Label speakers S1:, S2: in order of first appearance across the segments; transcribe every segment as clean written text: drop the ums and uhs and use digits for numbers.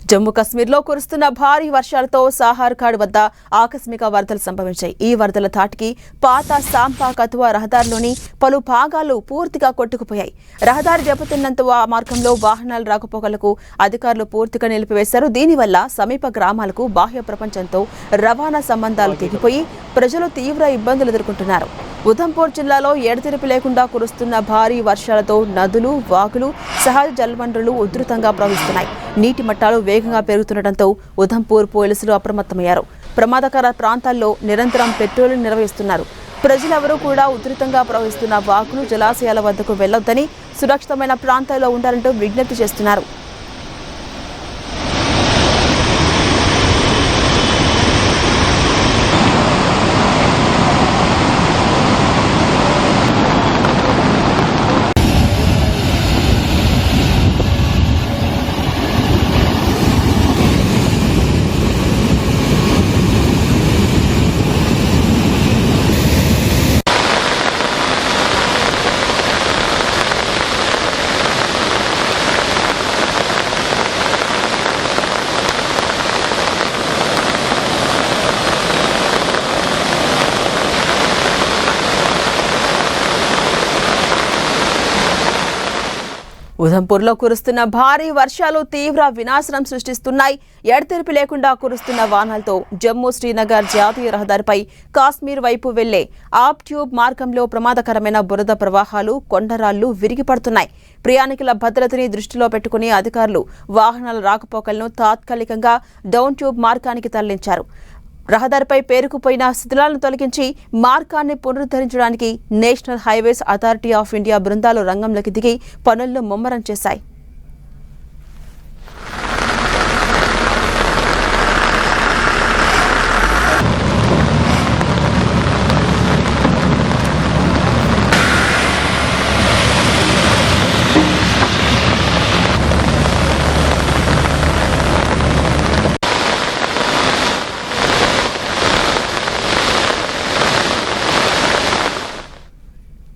S1: జమ్మూ కశ్మీర్లో కురుస్తున్న భారీ వర్షాలతో సాహార్ఘాట్ వద్ద ఆకస్మిక వరదలు సంభవించాయి. ఈ వరదల ధాటికి పాత సాంపా కథువా రహదారిలోని పలు భాగాలు పూర్తిగా కొట్టుకుపోయాయి. రహదారి దెబ్బతిన్నంత ఆ మార్గంలో వాహనాల రాకపోకలకు అధికారులు పూర్తిగా నిలిపివేశారు. దీనివల్ల సమీప గ్రామాలకు బాహ్య ప్రపంచంతో రవాణా సంబంధాలు తెగిపోయి ప్రజలు తీవ్ర ఇబ్బందులు ఎదుర్కొంటున్నారు. ఉధంపూర్ జిల్లాలో ఎడతెరిపి లేకుండా కురుస్తున్న భారీ వర్షాలతో నదులు, వాగులు, సహజ జలవనరులు ఉధృతంగా ప్రవహిస్తున్నాయి. నీటి మట్టాలు వేగంగా పెరుగుతుండటంతో ఉధంపూర్ పోలీసులు అప్రమత్తమయ్యారు. ప్రమాదకర ప్రాంతాల్లో నిరంతరం పెట్రోలింగ్ నిర్వహిస్తున్నారు. ప్రజలెవరూ కూడా ఉధృతంగా ప్రవహిస్తున్న వాగులు, జలాశయాల వద్దకు వెళ్లొద్దని, సురక్షితమైన ప్రాంతాల్లో ఉండాలంటూ విజ్ఞప్తి చేస్తున్నారు. ఉధంపూర్లో కురుస్తున్న భారీ వర్షాలు తీవ్ర వినాశనం సృష్టిస్తున్నాయి. ఎడతెరిపి లేకుండా కురుస్తున్న వానలతో జమ్మూ శ్రీనగర్ జాతీయ రహదారిపై కాశ్మీర్ వైపు వెళ్లే ఆప్ ట్యూబ్ మార్గంలో ప్రమాదకరమైన బురద ప్రవాహాలు, కొండరాళ్లు విరిగిపడుతున్నాయి. ప్రయాణికుల భద్రతని దృష్టిలో పెట్టుకుని అధికారులు వాహనాల రాకపోకలను తాత్కాలికంగా డౌన్ ట్యూబ్ మార్గానికి తరలించారు. రహదారిపై పేరుకుపోయిన శిథిలాలను తొలగించి మార్గాన్ని పునరుద్ధరించడానికి national highways authority of India బృందాలు రంగంలోకి దిగి పనులను ముమ్మరం చేశాయి.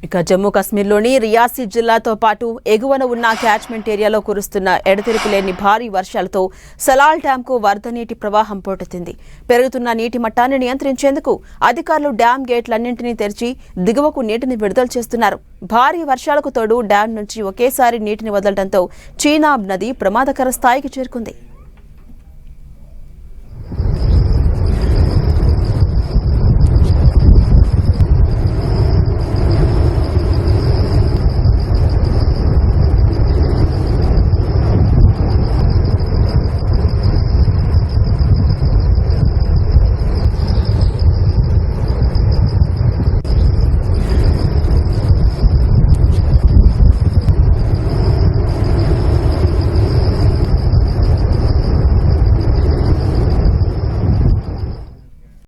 S1: ఇక జమ్మూ కశ్మీర్లోని రియాసీ జిల్లాతో పాటు ఎగువన ఉన్న క్యాచ్మెంట్ ఏరియాలో కురుస్తున్న ఎడతెరిపి లేని భారీ వర్షాలతో సలాల్ డ్యాంకు వరద నీటి ప్రవాహం పోటెత్తింది. పెరుగుతున్న నీటి మట్టాన్ని నియంత్రించేందుకు అధికారులు డ్యాం గేట్లన్నింటినీ తెరిచి దిగువకు నీటిని విడుదల చేస్తున్నారు. భారీ వర్షాలకు తోడు డ్యాం నుంచి ఒకేసారి నీటిని వదలడంతో చీనాబ్ నది ప్రమాదకర స్థాయికి చేరుకుంది.